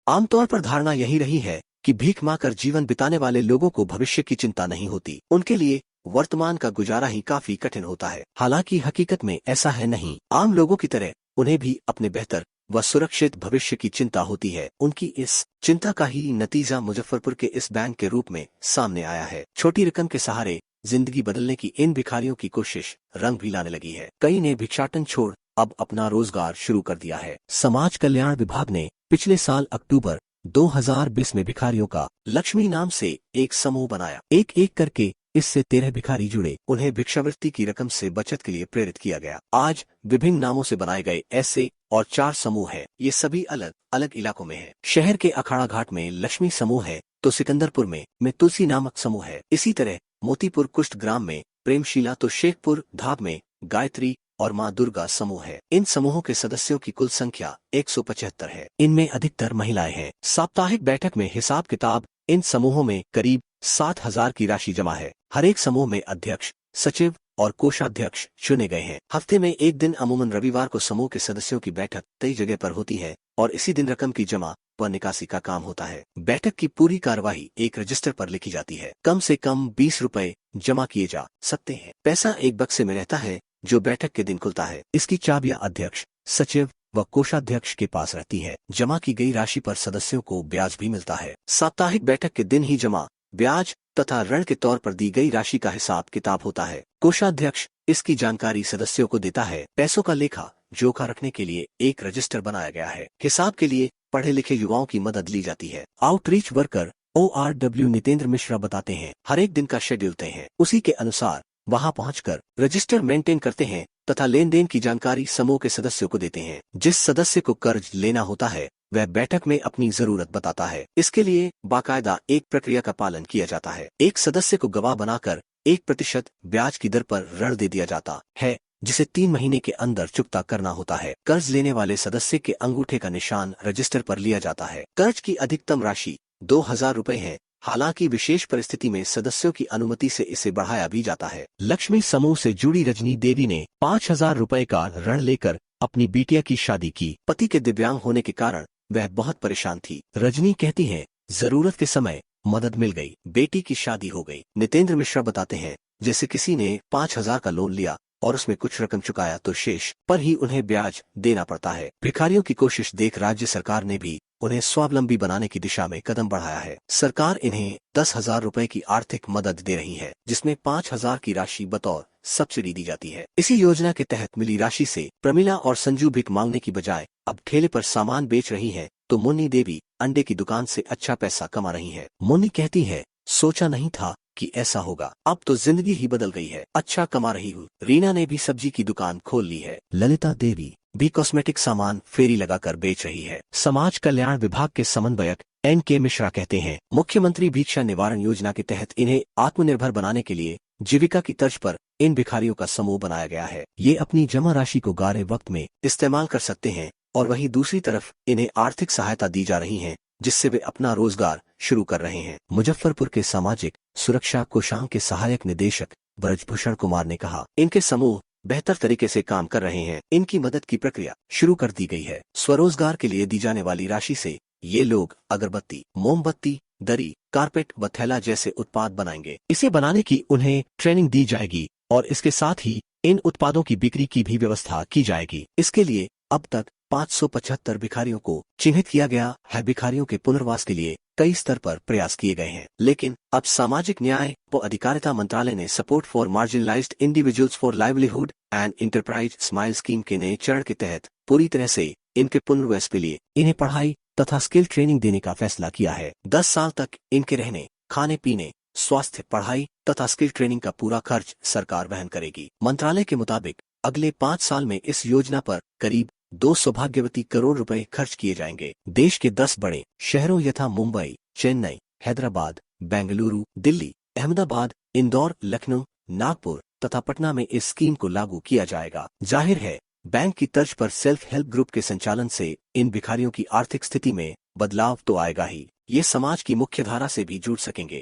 आमतौर पर धारणा यही रही है कि भीख मांगकर जीवन बिताने वाले लोगों को भविष्य की चिंता नहीं होती, उनके लिए वर्तमान का गुजारा ही काफी कठिन होता है। हालांकि हकीकत में ऐसा है नहीं। आम लोगों की तरह उन्हें भी अपने बेहतर व सुरक्षित भविष्य की चिंता होती है। उनकी इस चिंता का ही नतीजा मुजफ्फरपुर के इस बैंक के रूप में सामने आया है। छोटी रकम के सहारे जिंदगी बदलने की इन भिखारियों की कोशिश रंग भी लाने लगी है। कई ने भिक्षाटन छोड़ अब अपना रोजगार शुरू कर दिया है। समाज कल्याण विभाग ने पिछले साल अक्टूबर 2020 में भिखारियों का लक्ष्मी नाम से एक समूह बनाया। एक एक करके इससे 13 भिखारी जुड़े। उन्हें भिक्षावृत्ति की रकम से बचत के लिए प्रेरित किया गया। आज विभिन्न नामों से बनाए गए ऐसे और 4 समूह हैं। ये सभी अलग अलग इलाकों में हैं। शहर के अखाड़ा घाट में लक्ष्मी समूह है, तो सिकंदरपुर में तुलसी नामक समूह है। इसी तरह मोतीपुर कुष्ठ ग्राम में प्रेमशीला, तो शेखपुर धाब में गायत्री और माँ दुर्गा समूह है। इन समूहों के सदस्यों की कुल संख्या 175 है। इनमें अधिकतर महिलाएं हैं। साप्ताहिक बैठक में हिसाब किताब इन समूहों में करीब 7,000 की राशि जमा है। हर एक समूह में अध्यक्ष, सचिव और कोषाध्यक्ष चुने गए हैं। हफ्ते में एक दिन अमूमन रविवार को समूह के सदस्यों की बैठक कई जगह पर होती है और इसी दिन रकम की जमा व निकासी का काम होता है। बैठक की पूरी कार्यवाही एक रजिस्टर पर लिखी जाती है। कम से कम 20 रुपए जमा किए जा सकते हैं। पैसा एक बक्से में रहता है जो बैठक के दिन खुलता है। इसकी चाबियां अध्यक्ष, सचिव व कोषाध्यक्ष के पास रहती है। जमा की गई राशि पर सदस्यों को ब्याज भी मिलता है। साप्ताहिक बैठक के दिन ही जमा, ब्याज तथा ऋण के तौर पर दी गई राशि का हिसाब किताब होता है। कोषाध्यक्ष इसकी जानकारी सदस्यों को देता है। पैसों का लेखा जोखा रखने के लिए एक रजिस्टर बनाया गया है। हिसाब के लिए पढ़े लिखे युवाओं की मदद ली जाती है। Outreach worker ORW Nitendra Mishra बताते हैं, हर एक दिन का शेड्यूल तय है। उसी के अनुसार वहां पहुंचकर रजिस्टर मेंटेन करते हैं तथा लेन देन की जानकारी समूह के सदस्यों को देते हैं। जिस सदस्य को कर्ज लेना होता है वह बैठक में अपनी जरूरत बताता है। इसके लिए बाकायदा एक प्रक्रिया का पालन किया जाता है। एक सदस्य को गवाह बनाकर 1% ब्याज की दर पर ऋण दे दिया जाता है, जिसे 3 महीने के अंदर चुकता करना होता है। कर्ज लेने वाले सदस्य के अंगूठे का निशान रजिस्टर पर लिया जाता है। कर्ज की अधिकतम राशि 2,000 रुपए है। हालांकि विशेष परिस्थिति में सदस्यों की अनुमति से इसे बढ़ाया भी जाता है। लक्ष्मी समूह से जुड़ी रजनी देवी ने 5,000 रुपए का ऋण लेकर अपनी बिटिया की शादी की। पति के दिव्यांग होने के कारण वह बहुत परेशान थी। रजनी कहती है, जरूरत के समय मदद मिल गई, बेटी की शादी हो गई। नितेंद्र मिश्रा बताते हैं, जैसे किसी ने 5,000 का लोन लिया और उसमें कुछ रकम चुकाया तो शेष पर ही उन्हें ब्याज देना पड़ता है। भिखारियों की कोशिश देख राज्य सरकार ने भी उन्हें स्वावलंबी बनाने की दिशा में कदम बढ़ाया है। सरकार इन्हें 10,000 रुपए की आर्थिक मदद दे रही है, जिसमें 5,000 की राशि बतौर सब्सिडी दी जाती है। इसी योजना के तहत मिली राशि से प्रमिला और संजू भीख मांगने की बजाय अब ठेले पर सामान बेच रही है, तो मुन्नी देवी अंडे की दुकान से अच्छा पैसा कमा रही है। मुन्नी कहती है, सोचा नहीं था कि ऐसा होगा, अब तो जिंदगी ही बदल गई है, अच्छा कमा रही हूँ। रीना ने भी सब्जी की दुकान खोल ली है। ललिता देवी भी कॉस्मेटिक सामान फेरी लगाकर बेच रही है। समाज कल्याण विभाग के समन्वयक NK मिश्रा कहते हैं, मुख्यमंत्री भिक्षा निवारण योजना के तहत इन्हें आत्मनिर्भर बनाने के लिए जीविका की तर्ज पर इन भिखारियों का समूह बनाया गया है। ये अपनी जमा राशि को गारे वक्त में इस्तेमाल कर सकते हैं और वहीं दूसरी तरफ इन्हें आर्थिक सहायता दी जा रही है, जिससे वे अपना रोजगार शुरू कर रहे हैं। मुजफ्फरपुर के सामाजिक सुरक्षा कोषांग के सहायक निदेशक ब्रजभूषण कुमार ने कहा, इनके समूह बेहतर तरीके से काम कर रहे हैं। इनकी मदद की प्रक्रिया शुरू कर दी गई है। स्वरोजगार के लिए दी जाने वाली राशि से ये लोग अगरबत्ती, मोमबत्ती, दरी, कारपेट व थैला जैसे उत्पाद बनाएंगे। इसे बनाने की उन्हें ट्रेनिंग दी जाएगी और इसके साथ ही इन उत्पादों की बिक्री की भी व्यवस्था की जाएगी। इसके लिए अब तक 575 भिखारियों को चिन्हित किया गया है। भिखारियों के पुनर्वास के लिए कई स्तर पर प्रयास किए गए हैं, लेकिन अब सामाजिक न्याय व अधिकारिता मंत्रालय ने support for marginalised individuals for livelihood and enterprise smile scheme के नए चरण के तहत पूरी तरह से इनके पुनर्वास के लिए इन्हें पढ़ाई तथा स्किल ट्रेनिंग देने का फैसला किया है। 10 साल तक इनके रहने, खाने पीने, स्वास्थ्य, पढ़ाई तथा स्किल ट्रेनिंग का पूरा खर्च सरकार वहन करेगी। मंत्रालय के मुताबिक अगले 5 साल में इस योजना पर करीब 2 सौभाग्यवती करोड़ रुपए खर्च किए जाएंगे। देश के 10 बड़े शहरों यथा मुंबई, चेन्नई, हैदराबाद, बेंगलुरु, दिल्ली, अहमदाबाद, इंदौर, लखनऊ, नागपुर तथा पटना में इस स्कीम को लागू किया जाएगा। जाहिर है, बैंक की तर्ज पर सेल्फ हेल्प ग्रुप के संचालन से इन भिखारियों की आर्थिक स्थिति में बदलाव तो आएगा ही, ये समाज की मुख्य धारा से भी जुड़ सकेंगे।